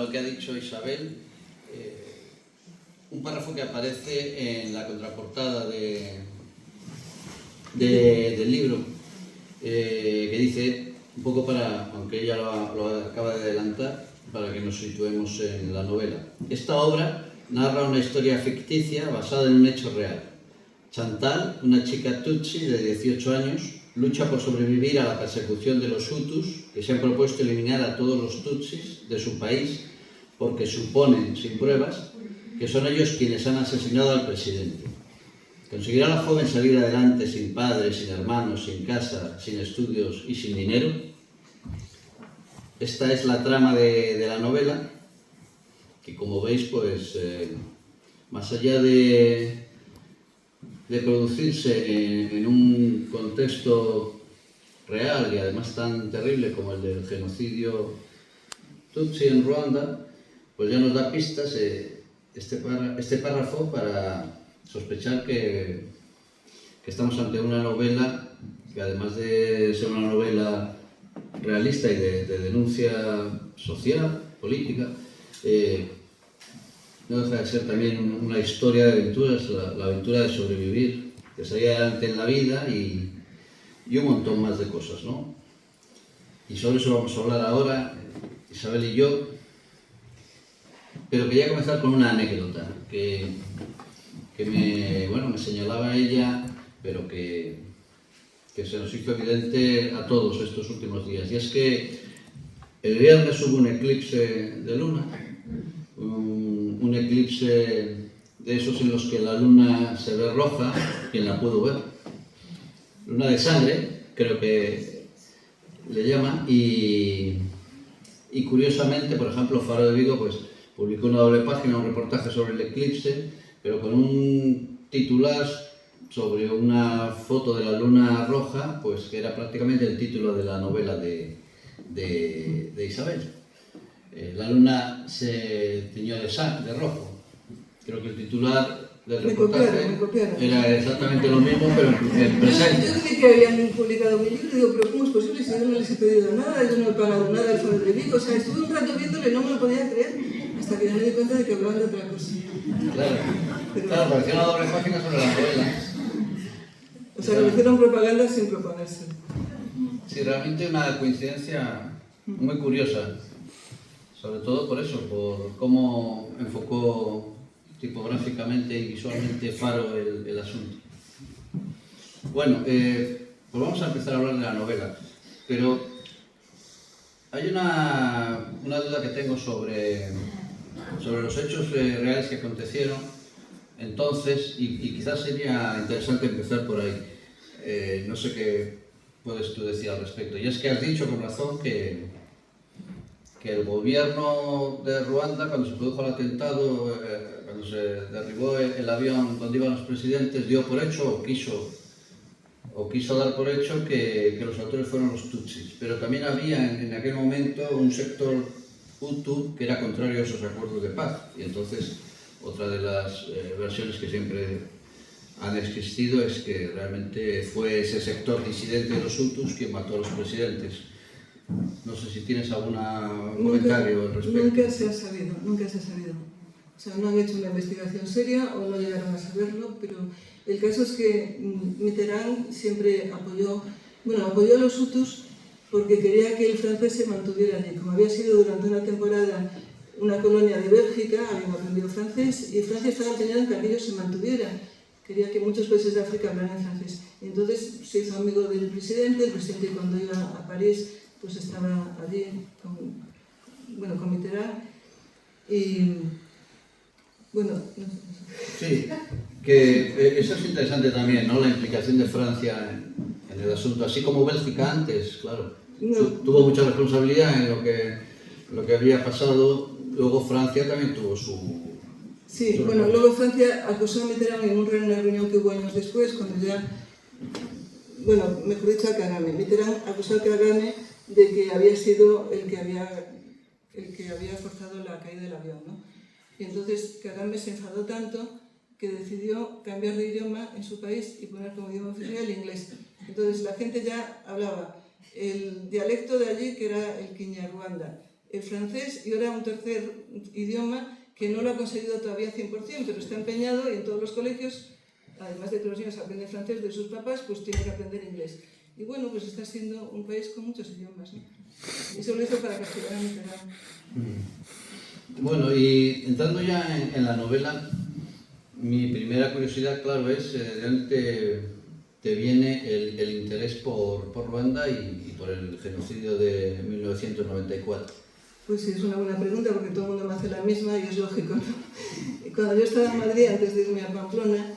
lo que ha dicho Isabel, un párrafo que aparece en la contraportada del libro, que dice, un poco para, aunque ella lo acaba de adelantar, para que nos situemos en la novela. Esta obra narra una historia ficticia basada en un hecho real. Chantal, una chica tutsi de 18 años, lucha por sobrevivir a la persecución de los hutus, que se han propuesto eliminar a todos los tutsis de su país porque suponen, sin pruebas, que son ellos quienes han asesinado al presidente. ¿Conseguirá la joven salir adelante sin padres, sin hermanos, sin casa, sin estudios y sin dinero? Esta es la trama de la novela, que como veis, pues, más allá de producirse en un contexto real y además tan terrible como el del genocidio tutsi en Ruanda, pues ya nos da pistas este párrafo para sospechar que estamos ante una novela que, además de ser una novela realista y de denuncia social, política, no deja de ser también una historia de aventuras, la aventura de sobrevivir, de salir adelante en la vida y un montón más de cosas, ¿no? Y sobre eso vamos a hablar ahora, Isabel y yo, pero quería comenzar con una anécdota que me señalaba ella, pero que se nos hizo evidente a todos estos últimos días. Y es que el viernes hubo un eclipse de luna, un eclipse de esos en los que la luna se ve roja, quien la pudo ver. Luna de sangre, creo que le llaman, y curiosamente, por ejemplo, Faro de Vigo pues, publicó una doble página, un reportaje sobre el eclipse, pero con un titular sobre una foto de la luna roja, pues que era prácticamente el título de la novela de Isabel. La luna se tiñó de rojo. Creo que el titular del reportaje me copiaron. Era exactamente lo mismo, pero en presente. Yo dije que habían publicado mi libro y digo, pero ¿cómo es posible si yo no les he pedido nada, yo no he pagado nada al Faro de Vigo? O sea, estuve un rato viéndole y no me lo podía creer, hasta que ya me di cuenta de que hablaban de otra cosa. Claro, parecía una doble página sobre la novela. O sea, que me hicieron propaganda sin proponerse. Sí, realmente una coincidencia muy curiosa, sobre todo por eso, por cómo enfocó tipográficamente y visualmente Faro el asunto. Bueno, pues vamos a empezar a hablar de la novela, pero hay una duda que tengo sobre los hechos reales que acontecieron entonces y quizás sería interesante empezar por ahí. No sé qué puedes tú decir al respecto. Y es que has dicho con razón que el gobierno de Ruanda, cuando se produjo el atentado, cuando se derribó el avión donde iban los presidentes, dio por hecho o quiso dar por hecho que los autores fueron los tutsis. Pero también había en aquel momento un sector hutu que era contrario a esos acuerdos de paz. Y entonces, otra de las versiones que siempre han existido es que realmente fue ese sector disidente de los hutus quien mató a los presidentes. No sé si tienes algún comentario al respecto. Nunca se ha sabido. O sea, no han hecho una investigación seria o no llegaron a saberlo, pero el caso es que Mitterrand siempre apoyó a los hutus porque quería que el francés se mantuviera allí. Como había sido durante una temporada una colonia de Bélgica, habían aprendido francés y Francia estaba empeñada en que aquello se mantuviera. Quería que muchos países de África hablaran francés. Y entonces se hizo amigo del presidente. El presidente, cuando iba a París, pues estaba allí con Mitterrand. Y bueno, no sé. Sí, que eso es interesante también, ¿no? La implicación de Francia en el asunto, así como Bélgica antes, claro. Tuvo mucha responsabilidad en lo que había pasado. Luego Francia también tuvo su... Sí, bueno, luego Francia acusó a Mitterrand en una reunión que hubo años después, cuando ya, bueno, mejor dicho, a Kagame. Mitterrand acusó a Kagame de que había sido el que había forzado la caída del avión, ¿no? Y entonces Kagame se enfadó tanto que decidió cambiar de idioma en su país y poner como idioma oficial el inglés. Entonces la gente ya hablaba el dialecto de allí, que era el Kinyarwanda, el francés y ahora un tercer idioma que no lo ha conseguido todavía 100%, pero está empeñado y en todos los colegios, además de que los niños aprenden francés de sus papás, pues tienen que aprender inglés. Y bueno, pues está siendo un país con muchos idiomas, ¿no? Y eso lo hizo para castigar a Mitterrand. Bueno, y entrando ya en la novela, mi primera curiosidad, claro, es de dónde te viene el interés por Ruanda y por el genocidio de 1994. Pues sí, es una buena pregunta porque todo el mundo me hace la misma y es lógico, ¿no? Cuando yo estaba en Madrid, antes de irme a Pamplona,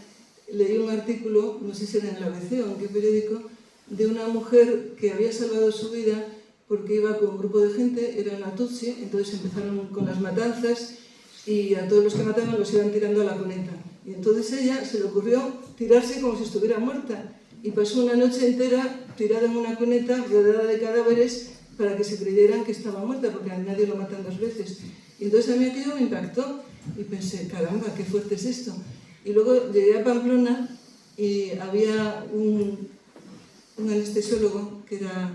leí un artículo, no sé si era en el ABC o en qué periódico, de una mujer que había salvado su vida porque iba con un grupo de gente, era una Tutsi, entonces empezaron con las matanzas y a todos los que mataban los iban tirando a la cuneta. Y entonces ella se le ocurrió tirarse como si estuviera muerta y pasó una noche entera tirada en una cuneta rodeada de cadáveres para que se creyeran que estaba muerta, porque a nadie lo matan dos veces. Y entonces a mí aquello me impactó y pensé, caramba, qué fuerte es esto. Y luego llegué a Pamplona y había un anestesiólogo que era,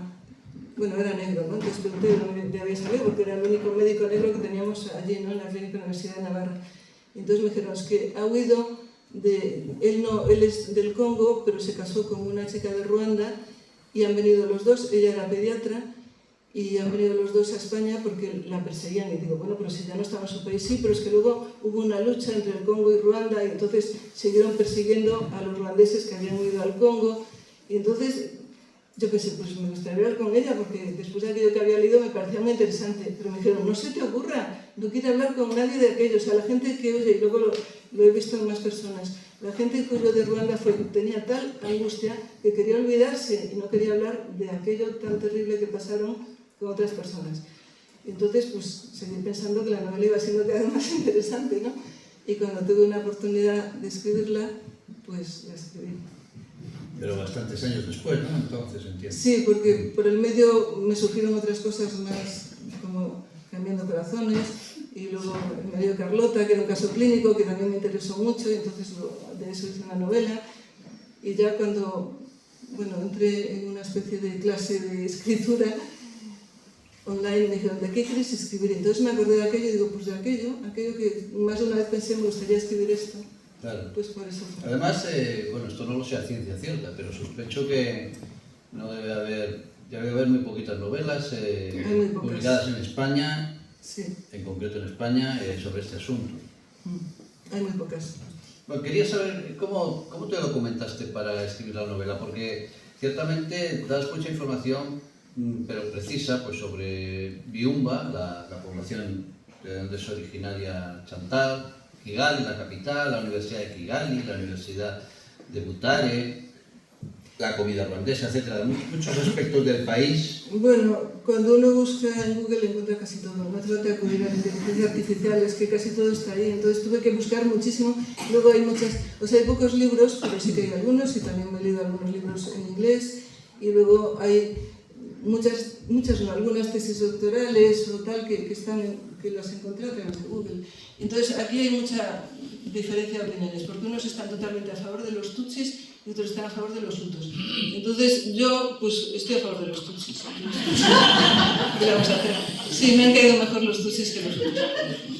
bueno, era negro, ¿no? Entonces pregunté de dónde había salido, porque era el único médico negro que teníamos allí, ¿no? En la Clínica Universidad de Navarra. Y entonces me dijeron, es que ha huido él es del Congo, pero se casó con una chica de Ruanda y han venido los dos, ella era pediatra, y han venido los dos a España porque la perseguían. Y digo, bueno, pero si ya no estaba en su país, sí, pero es que luego hubo una lucha entre el Congo y Ruanda y entonces siguieron persiguiendo a los ruandeses que habían ido al Congo. Y entonces yo pensé, pues me gustaría hablar con ella porque después de aquello que había leído me parecía muy interesante. Pero me dijeron, no se te ocurra, no quiero hablar con nadie de aquello. O sea, la gente que oye, y luego lo he visto en más personas, la gente que oyó de Ruanda tenía tal angustia que quería olvidarse y no quería hablar de aquello tan terrible que pasaron con otras personas. Entonces, pues seguí pensando que la novela iba siendo cada vez más interesante, ¿no? Y cuando tuve una oportunidad de escribirla, pues la escribí. Pero bastantes años después, ¿no? Entonces, entiendo. Sí, porque por el medio me surgieron otras cosas más, como Cambiando Corazones, y luego el medio Carlota, que era un caso clínico que también me interesó mucho, y entonces de eso hice una novela. Y ya cuando, bueno, entré en una especie de clase de escritura online, me dijeron, ¿de qué quieres escribir? Entonces me acordé de aquello y digo, pues de aquello que más de una vez pensé, me gustaría escribir esto. Claro. Pues por eso fue. Además, bueno, esto no lo sé a ciencia cierta, pero sospecho que no debe haber muy poquitas novelas muy pocas. publicadas en España, sí. En concreto en España, sobre este asunto. Hay muy pocas. Bueno, quería saber cómo te documentaste para escribir la novela, porque ciertamente das mucha información, pero precisa, pues sobre Byumba, la población de donde es originaria Chantal, Kigali, la capital, la Universidad de Kigali, la Universidad de Butare, la comida ruandesa, etcétera, muchos aspectos del país. Bueno, cuando uno busca en Google encuentra casi todo, no trata de acudir a la inteligencia artificial, es que casi todo está ahí, entonces tuve que buscar muchísimo. Luego hay hay pocos libros, pero sí que hay algunos, y también me he leído algunos libros en inglés, y luego hay algunas tesis doctorales o tal que las encontré a través de Google. Entonces aquí hay mucha diferencia de opiniones, porque unos están totalmente a favor de los tutsis y otros están a favor de los hutus. Entonces yo pues estoy a favor de los tutsis. ¿Qué le vamos a hacer? Sí, me han caído mejor los tutsis que los hutus.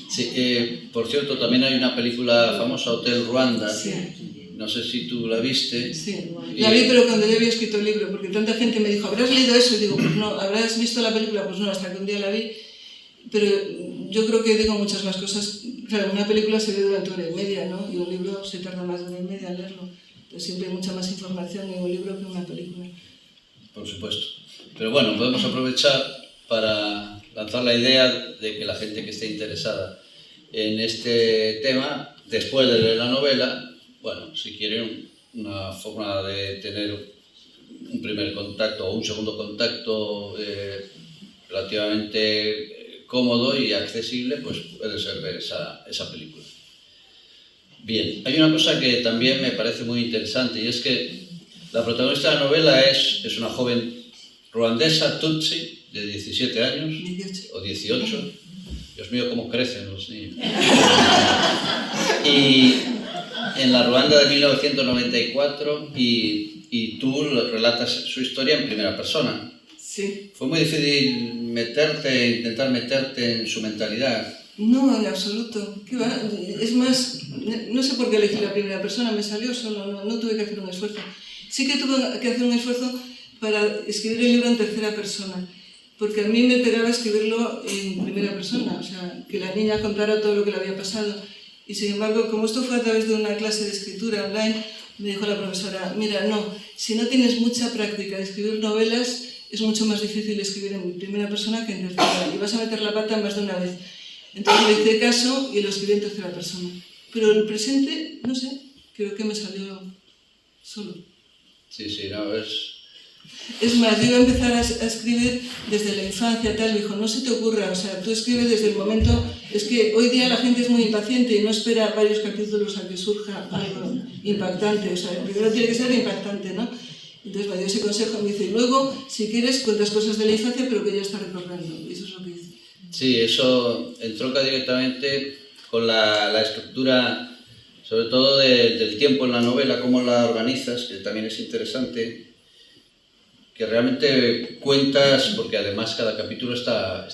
Sí, por cierto, también hay una película famosa, Hotel Ruanda. Sí. No sé si tú la viste. Sí, la vi, pero cuando yo había escrito el libro, porque tanta gente me dijo, ¿habrás leído eso? Y digo, pues no. ¿Habrás visto la película? Pues no, hasta que un día la vi. Pero yo creo que digo muchas más cosas. Claro, una película se ve durante 1 hora y media, ¿no? Y un libro se tarda más de 1 hora y media en leerlo. Entonces siempre hay mucha más información en un libro que en una película. Por supuesto. Pero bueno, podemos aprovechar para lanzar la idea de que la gente que esté interesada en este tema, después de leer la novela, bueno, si quieren una forma de tener un primer contacto o un segundo contacto relativamente cómodo y accesible, pues puede ser ver esa película. Bien, hay una cosa que también me parece muy interesante y es que la protagonista de la novela es una joven ruandesa, Tutsi, de 17 años 18. o 18. Dios mío, cómo crecen los niños. Y en la Ruanda de 1994 y tú relatas su historia en primera persona. Sí. Fue muy difícil intentar meterte en su mentalidad. No, en absoluto. ¿Qué va? Es más, no sé por qué elegí la primera persona, me salió solo, no tuve que hacer un esfuerzo. Sí que tuve que hacer un esfuerzo para escribir el libro en tercera persona, porque a mí me pegaba escribirlo en primera persona, o sea, que la niña contara todo lo que le había pasado. Y sin embargo, como esto fue a través de una clase de escritura online, me dijo la profesora, mira, no, si no tienes mucha práctica de escribir novelas, es mucho más difícil escribir en primera persona que en tercera, y vas a meter la pata más de una vez. Entonces le hice caso y lo escribí en tercera persona. Pero el presente, no sé, creo que me salió solo. Sí, no, Es más, yo iba a empezar a escribir desde la infancia, tal, me dijo, no se te ocurra, o sea, tú escribes desde el momento, es que hoy día la gente es muy impaciente y no espera varios capítulos a que surja algo impactante, o sea, primero tiene que ser impactante, ¿no? Entonces me dio ese consejo, me dice, luego, si quieres, cuentas cosas de la infancia, pero que ya está recorriendo, y eso es lo que hice. Sí, eso entronca directamente con la estructura, sobre todo del tiempo en la novela, cómo la organizas, que también es interesante, que realmente cuentas, porque además cada capítulo está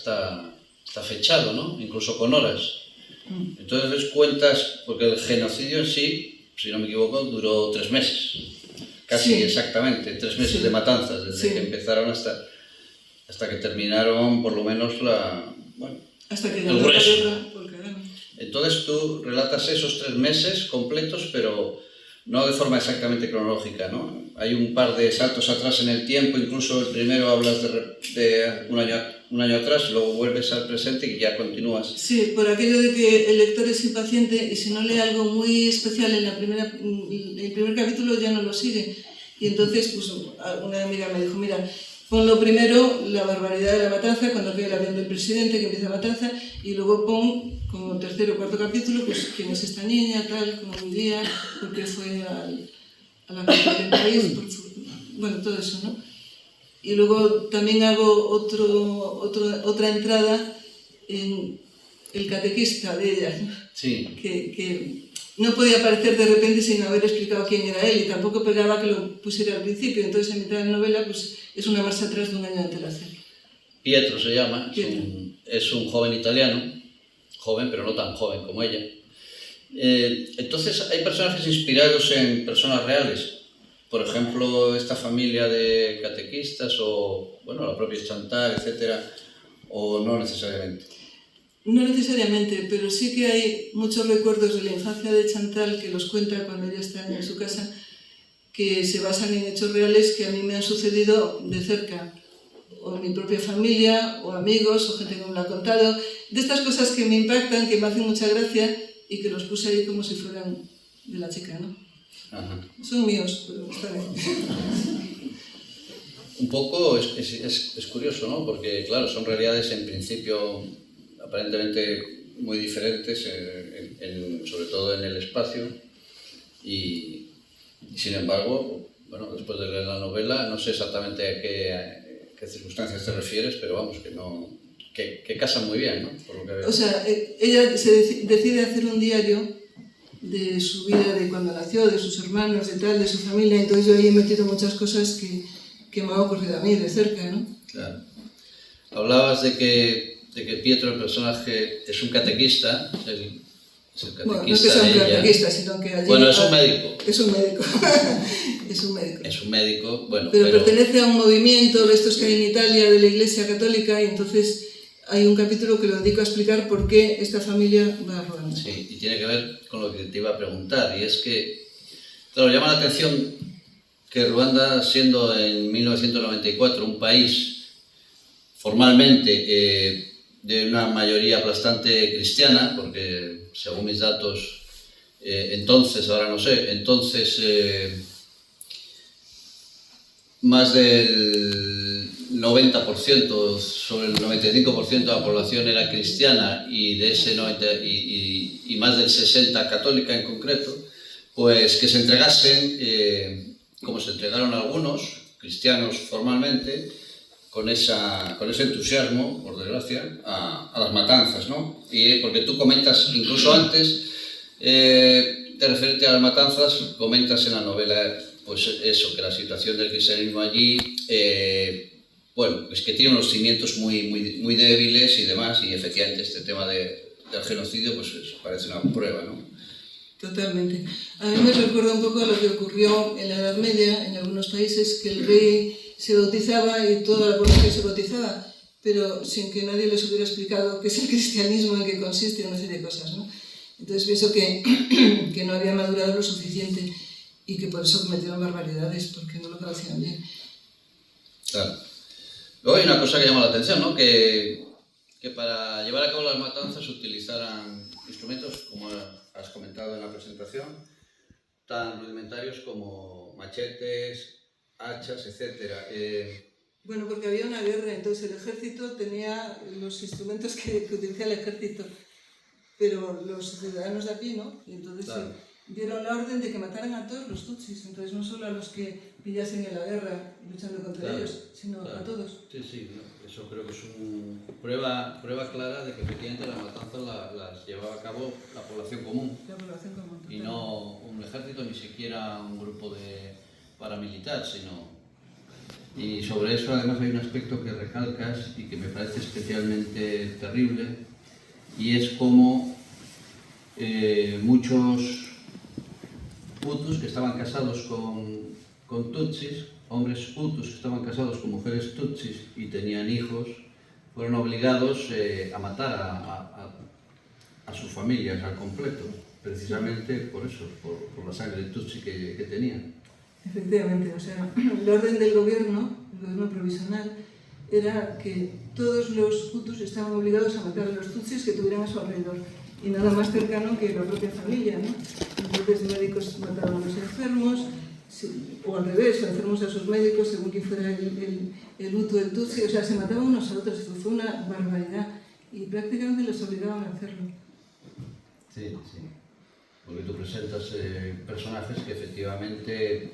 fechado, ¿no? Incluso con horas. Entonces cuentas, porque el genocidio en sí, si no me equivoco, duró 3 meses, casi Sí. Exactamente, 3 meses de matanzas, desde que empezaron hasta que terminaron por lo menos hasta que el grueso. Porque, Entonces tú relatas esos 3 meses completos, pero no de forma exactamente cronológica, ¿no? Hay un par de saltos atrás en el tiempo, incluso el primero hablas de un año atrás, luego vuelves al presente y ya continúas. Sí, por aquello de que el lector es impaciente y si no lee algo muy especial en el primer capítulo ya no lo sigue. Y entonces, pues, una amiga me dijo, mira, pon lo primero, la barbaridad de la matanza, cuando cae el avión del presidente que empieza la matanza, y luego pon como tercer o cuarto capítulo, pues quién es esta niña, tal, cómo vivía, por qué fue a la capital del país, bueno, todo eso, ¿no? Y luego también hago otra entrada en el catequista de ella, ¿no? Sí. Que no podía aparecer de repente sin haber explicado quién era él y tampoco pegaba que lo pusiera al principio, entonces en mitad de la novela pues, es una marcha atrás de un año de antelación. Pietro se llama, Pietro. es un joven italiano, joven pero no tan joven como ella. Entonces hay personajes inspirados en personas reales, por ejemplo esta familia de catequistas o bueno, la propia Chantal, etcétera, o no necesariamente. No necesariamente, pero sí que hay muchos recuerdos de la infancia de Chantal que los cuenta cuando ella está en su casa, que se basan en hechos reales que a mí me han sucedido de cerca, o en mi propia familia, o amigos, o gente que me lo ha contado, de estas cosas que me impactan, que me hacen mucha gracia y que los puse ahí como si fueran de la chica, ¿no? Ajá. Son míos, pero está bien. Un poco es curioso, ¿no? Porque claro, son realidades en principio aparentemente muy diferentes, sobre todo en el espacio, y sin embargo, bueno, después de leer la novela, no sé exactamente a qué circunstancias te refieres, pero vamos, que casan muy bien, ¿no? Por lo que veo. O sea, ella decide hacer un diario de su vida, de cuando nació, de sus hermanos, de tal, de su familia, entonces yo ahí he metido muchas cosas que me han ocurrido a mí de cerca, ¿no? Claro. Hablabas de que Pietro, el personaje, es un catequista, es el catequista. Bueno, no es que sea un catequista, sino que allí... Bueno, es un médico. Es un médico. Es un médico. Es un médico, bueno, pero pertenece a un movimiento de estos que hay en Italia de la Iglesia Católica y entonces hay un capítulo que lo dedico a explicar por qué esta familia va a Ruanda. Sí, y tiene que ver con lo que te iba a preguntar, y es que, claro, llama la atención que Ruanda, siendo en 1994 un país formalmente de una mayoría aplastante cristiana, porque según mis datos, entonces, ahora no sé, entonces más del 90%, sobre el 95% de la población era cristiana y de ese 90, y más del 60% católica en concreto, pues que se entregasen, como se entregaron algunos, cristianos formalmente, con ese entusiasmo, por desgracia, a las matanzas, ¿no? Y porque tú comentas, incluso antes de referirte a las matanzas, comentas en la novela, pues eso, que la situación del cristianismo allí bueno, es que tiene unos cimientos muy débiles y demás, y efectivamente este tema del genocidio pues parece una prueba, ¿no? Totalmente. A mí me recuerda un poco a lo que ocurrió en la Edad Media, en algunos países, que el rey se bautizaba y toda la población se bautizaba, pero sin que nadie les hubiera explicado qué es el cristianismo, en qué consiste, una serie de cosas, ¿no? Entonces pienso que no había madurado lo suficiente y que por eso cometieron barbaridades, porque no lo conocían bien. Claro. Luego hay una cosa que llama la atención, ¿no? Que para llevar a cabo las matanzas utilizaran instrumentos, como has comentado en la presentación, tan rudimentarios como machetes, hachas, etc. Bueno, porque había una guerra, entonces el ejército tenía los instrumentos que utiliza el ejército, pero los ciudadanos de a pie no, y entonces claro, dieron la orden de que mataran a todos los tutsis, entonces no solo a los que pillasen en la guerra luchando contra ellos, sino a todos. Sí, sí, eso creo que es una prueba clara de que efectivamente las matanzas las llevaba a cabo la población común. La población común. Y no un ejército, ni siquiera un grupo de paramilitar, sino... Y sobre eso además hay un aspecto que recalcas y que me parece especialmente terrible, y es como muchos hutus que estaban casados con tutsis, hombres hutus que estaban casados con mujeres tutsis y tenían hijos, fueron obligados a matar a sus familias al completo, precisamente por eso, por la sangre tutsi que tenían. Efectivamente, o sea, el orden del gobierno, el gobierno provisional, era que todos los hutus estaban obligados a matar a los tutsis que tuvieran a su alrededor, y nada más cercano que la propia familia, ¿no? Entonces los médicos mataban a los enfermos, o al revés, o enfermos a sus médicos, según quien fuera el hutu, el tutsi, o sea, se mataban unos a otros, fue una barbaridad, y prácticamente los obligaban a hacerlo. Sí, sí, porque tú presentas personajes que efectivamente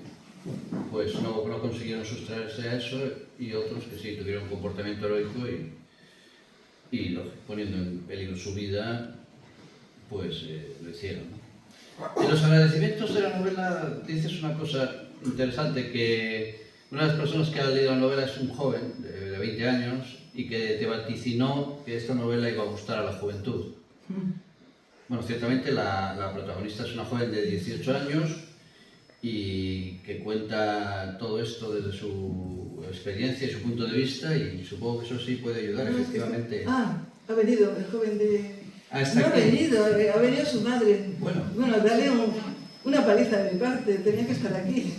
pues no consiguieron sustraerse a eso, y otros que sí tuvieron un comportamiento heroico y poniendo en peligro su vida, pues lo hicieron, ¿no? En los agradecimientos de la novela dices una cosa interesante, que una de las personas que ha leído la novela es un joven de 20 años y que te vaticinó que esta novela iba a gustar a la juventud. Bueno, ciertamente la protagonista es una joven de 18 años y que cuenta todo esto desde su experiencia y su punto de vista, y supongo que eso sí puede ayudar, efectivamente. Ha venido el joven de... No ha venido su madre. Bueno, dale una paliza de mi parte, tenía que estar aquí.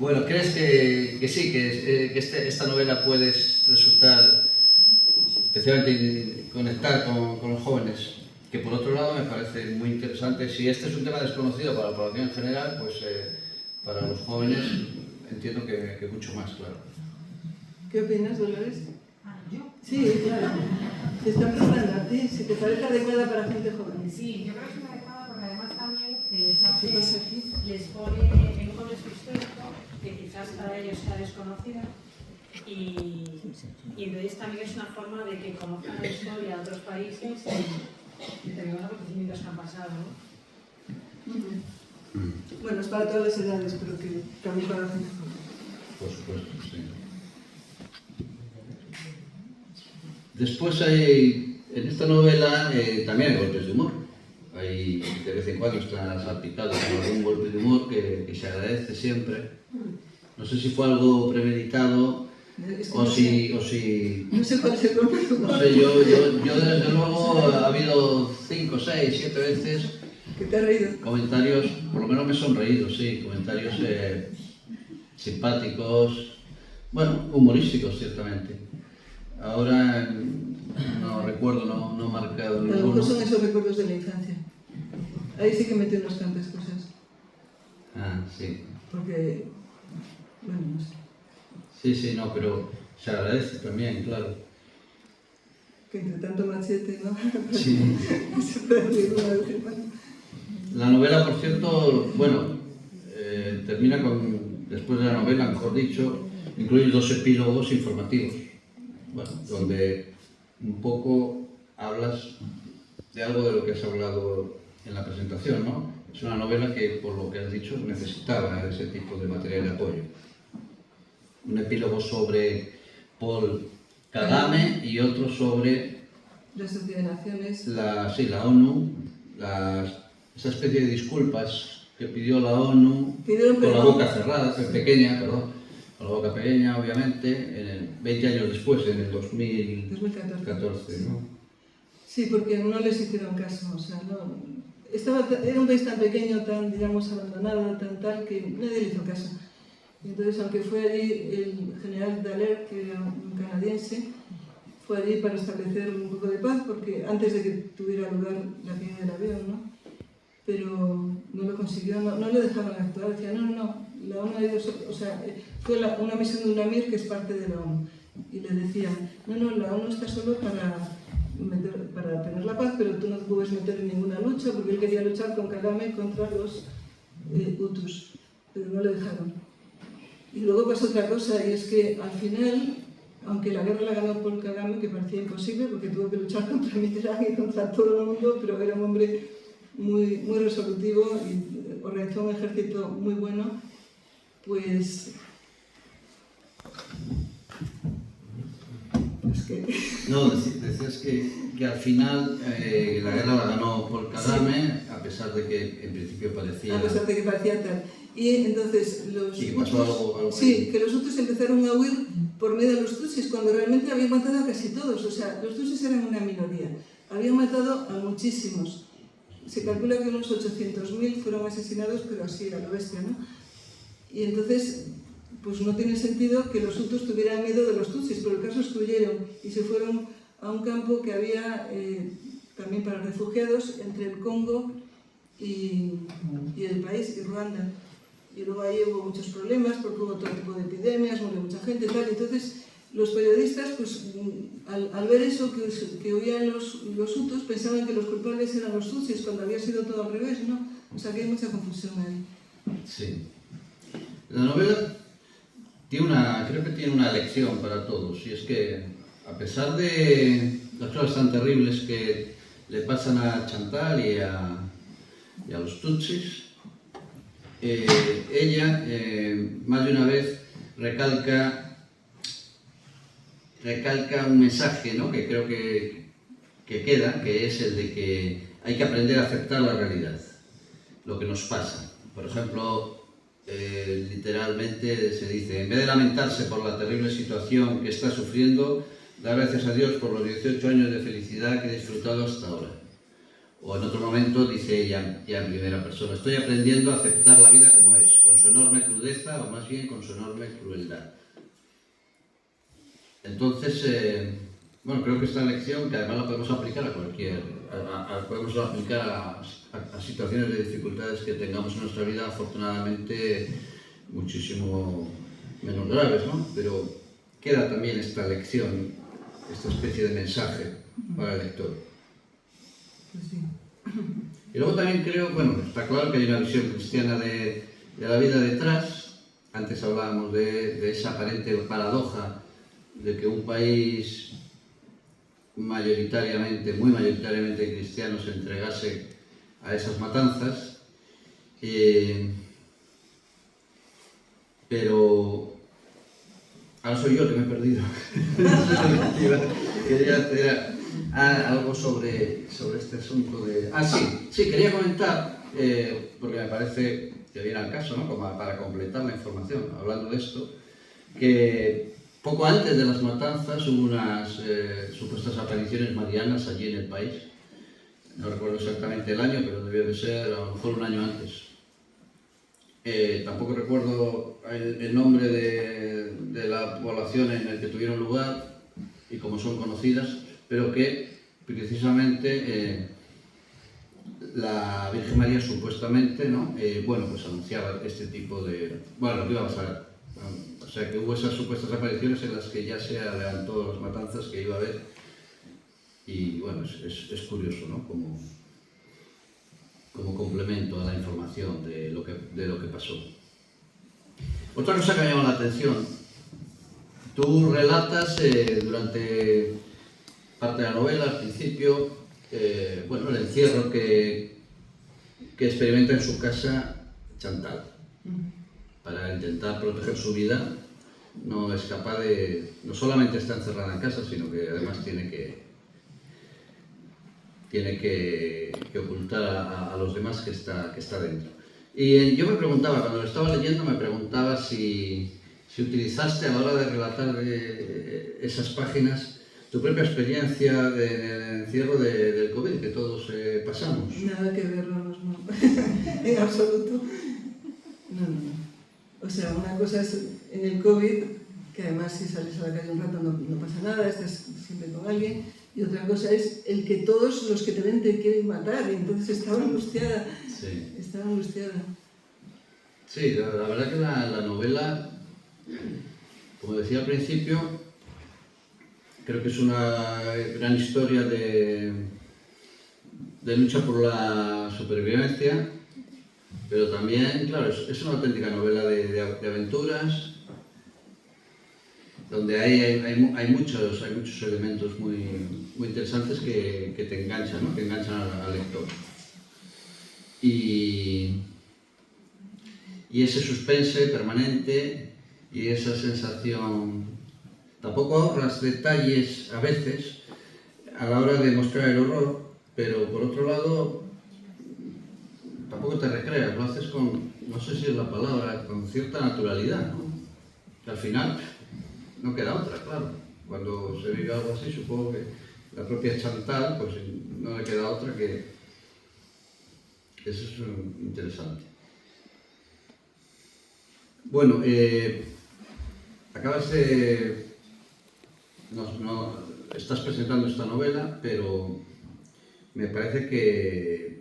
Bueno, ¿crees que sí, que esta novela puede resultar, especialmente conectar con los jóvenes? Que por otro lado me parece muy interesante. Si este es un tema desconocido para la población en general, pues para los jóvenes entiendo que mucho más, claro. ¿Qué opinas, Dolores? ¿Yo? Sí, claro. Te están preguntando a ti si te parece adecuada para gente joven. Sí, yo creo que es una adecuada porque además también les pone en un contexto histórico que quizás para ellos sea desconocida, y entonces también es una forma de que conozcan la historia de otros países y determinados acontecimientos que han pasado, ¿no? Bueno, es para todas las edades, pero que también para la gente joven. Por supuesto, sí. Después hay, en esta novela también hay golpes de humor. Hay, de vez en cuando está salpicado con algún golpe de humor que se agradece siempre. No sé si fue algo premeditado o si... No sé cuál es el golpe de humor. No sé, yo desde luego ha habido 5, 6, 7 veces... ¿Que te has reído? Comentarios, por lo menos me he sonreído, sí, comentarios simpáticos, bueno, humorísticos ciertamente. Ahora no recuerdo, no he marcado A ninguno. lo mejor son esos recuerdos de la infancia. Ahí sí que metí unas cuantas cosas. Ah, sí. Porque, bueno, no sé. Sí, no, pero se agradece también, claro. Que entre tanto machete, ¿no? Sí. Se puede decir una vez en cuando. La novela, por cierto, bueno, termina con, después de la novela, mejor dicho, incluye 2 epílogos informativos, bueno, donde un poco hablas de algo de lo que has hablado en la presentación, ¿no? Es una novela que, por lo que has dicho, necesitaba ese tipo de material de apoyo. un epílogo sobre Paul Kagame y otro sobre La Sociedad de Naciones. la ONU, esa especie de disculpas que pidió la ONU con la boca cerrada, pequeña, perdón, con la boca pequeña, obviamente, 20 años después, en el 2014, ¿no? Sí, porque no les hicieron caso, o sea, era un país tan pequeño, tan, digamos, abandonado, tan tal, que nadie le hizo caso. Y entonces, aunque fue allí el general Dallaire, que era un canadiense, fue allí para establecer un poco de paz, porque antes de que tuviera lugar la caída del avión, ¿no? Pero no lo consiguió, no le dejaban actuar, decían, no, la ONU ha ido, o sea, fue una misión de UNAMIR que es parte de la ONU, y le decían, no, la ONU está solo para tener la paz, pero tú no te puedes meter en ninguna lucha, porque él quería luchar con Kagame contra los Hutus, pero no le dejaron. Y luego pasó otra cosa, y es que al final, aunque la guerra la ganó Paul Kagame, que parecía imposible, porque tuvo que luchar contra Mitterrand y contra todo el mundo, pero era un hombre muy, muy resolutivo y organizó un ejército muy bueno, pues... No, decías que al final la guerra la ganó Paul Kagame, a pesar de que en principio parecía... A pesar de que parecía tal. Y entonces los sí, pasó algo sí, que los Hutus empezaron a huir por medio de los Tutsis, cuando realmente habían matado a casi todos. O sea, los Tutsis eran una minoría. Habían matado a muchísimos. Se calcula que unos 800.000 fueron asesinados, pero así a la bestia, ¿no? Y entonces... pues no tiene sentido que los Hutus tuvieran miedo de los Tutsis, pero el caso es que huyeron y se fueron a un campo que había también para refugiados entre el Congo y el país, y Ruanda. Y luego ahí hubo muchos problemas porque hubo todo tipo de epidemias, murió mucha gente y tal. Entonces los periodistas, pues al ver eso, que huían los Hutus, pensaban que los culpables eran los Tutsis, cuando había sido todo al revés, ¿no? O sea que hay mucha confusión ahí. Sí. La novela creo que tiene una lección para todos, y es que a pesar de las cosas tan terribles que le pasan a Chantal y a los Tutsis, ella más de una vez recalca un mensaje, ¿no? Que creo que queda, que es el de que hay que aprender a aceptar la realidad, lo que nos pasa. Por ejemplo, literalmente se dice, en vez de lamentarse por la terrible situación que está sufriendo, da gracias a Dios por los 18 años de felicidad que he disfrutado hasta ahora. O en otro momento dice ella, ya en primera persona, estoy aprendiendo a aceptar la vida como es, con su enorme crudeza o más bien con su enorme crueldad. Entonces, bueno, creo que esta lección, que además la podemos aplicar a podemos aplicar a situaciones de dificultades que tengamos en nuestra vida, afortunadamente muchísimo menos graves, ¿no? Pero queda también esta lección, esta especie de mensaje para el lector. Pues sí. Y luego también creo, bueno, está claro que hay una visión cristiana de la vida detrás. Antes hablábamos de esa aparente paradoja de que un país muy mayoritariamente cristiano se entregase a esas matanzas, pero ahora soy yo el que me he perdido. Quería hacer algo sobre este asunto de... sí, quería comentar, porque me parece que viene al caso, ¿no? Como para completar la información, hablando de esto, que poco antes de las matanzas hubo unas supuestas apariciones marianas allí en el país. No recuerdo exactamente el año, pero debió de ser a lo mejor un año antes. Tampoco recuerdo el nombre de la población en el que tuvieron lugar y cómo son conocidas, pero que precisamente la Virgen María supuestamente, ¿no? Pues anunciaba este tipo de... Bueno, lo que iba a pasar. O sea que hubo esas supuestas apariciones en las que ya se adelantó las matanzas que iba a haber. Y bueno, es curioso, ¿no? Como complemento a la información de lo que pasó. Otra cosa que me llama la atención, tú relatas durante parte de la novela, al principio, el encierro que experimenta en su casa Chantal para intentar proteger su vida no es capaz de... No solamente está encerrada en casa, sino que además tiene que ocultar a los demás que está dentro. Y yo me preguntaba, cuando lo estaba leyendo, me preguntaba si utilizaste a la hora de relatar esas páginas tu propia experiencia de encierro del COVID, que todos pasamos. Nada que ver, no. En absoluto. No. O sea, una cosa es en el COVID, que además si sales a la calle un rato no pasa nada, estás siempre con alguien, y otra cosa es el que todos los que te ven te quieren matar, y entonces estaba angustiada. Sí. Estaba angustiada. Sí, la verdad que la novela, como decía al principio, creo que es una gran historia de lucha por la supervivencia, pero también, claro, es una auténtica novela de aventuras, donde hay muchos elementos muy interesantes que te enganchan, ¿no? Que enganchan al lector. Y ese suspense permanente y esa sensación... Tampoco ahorras detalles a veces a la hora de mostrar el horror, pero por otro lado tampoco te recreas, lo haces con, no sé si es la palabra, con cierta naturalidad, ¿no? Que al final no queda otra, claro. Cuando se vive algo así, supongo que la propia Chantal, pues no le queda otra que... Eso es interesante. Bueno, acabas de... estás presentando esta novela, pero me parece que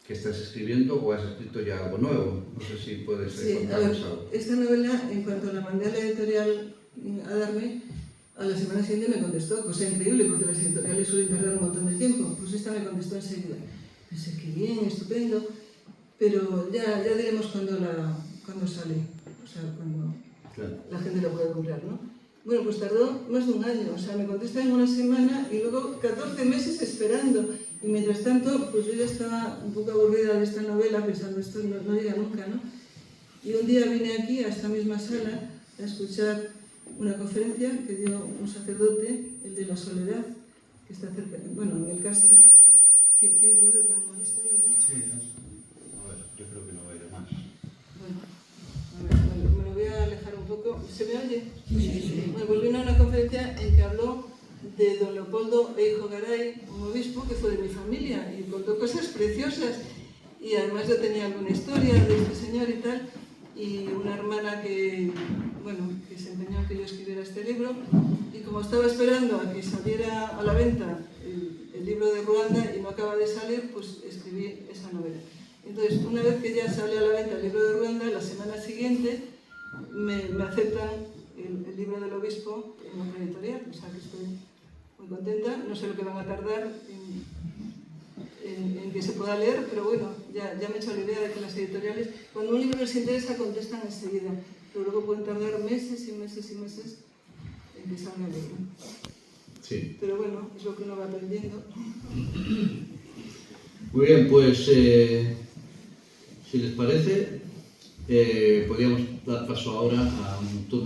estás escribiendo o has escrito ya algo nuevo. No sé si puedes contarnos algo. Esta novela, en cuanto la mandé a la editorial a darme, a la semana siguiente me contestó, cosa increíble, porque las editoriales suelen tardar un montón de tiempo. Pues esta me contestó enseguida. Pensé que bien, estupendo, pero ya diremos cuando sale, o sea, cuando la gente lo puede comprar, ¿no? Bueno, pues tardó más de un año, o sea, me contesta en una semana y luego 14 meses esperando. Y mientras tanto, pues yo ya estaba un poco aburrida de esta novela, pensando, esto no llega nunca, ¿no? Y un día vine aquí, a esta misma sala, a escuchar una conferencia que dio un sacerdote, el de la Soledad, que está cerca, bueno, en el Castro. ¿Qué ruido tan molesto, verdad? Sí, no sé. A ver, yo creo que no va a ir más. Bueno, me lo voy a alejar un poco. ¿Se me oye? Sí. Bueno, pues vino a una conferencia en que habló de don Leopoldo Eijo Garay, un obispo que fue de mi familia, y contó cosas preciosas. Y además yo tenía alguna historia de este señor y tal, y una hermana que se empeñó en que yo escribiera este libro, y como estaba esperando a que saliera a la venta el libro de Ruanda y no acaba de salir, pues escribí esa novela. Entonces, una vez que ya sale a la venta el libro de Ruanda, la semana siguiente me aceptan el libro del obispo en otra editorial, o sea que estoy muy contenta. No sé lo que van a tardar en que se pueda leer, pero bueno, ya me he hecho la idea de que las editoriales, cuando un libro les interesa, contestan enseguida, pero luego pueden tardar meses y meses y meses en que salga el libro. Sí. Pero bueno, es lo que uno va aprendiendo. Muy bien, pues si les parece, podríamos dar paso ahora a un turno.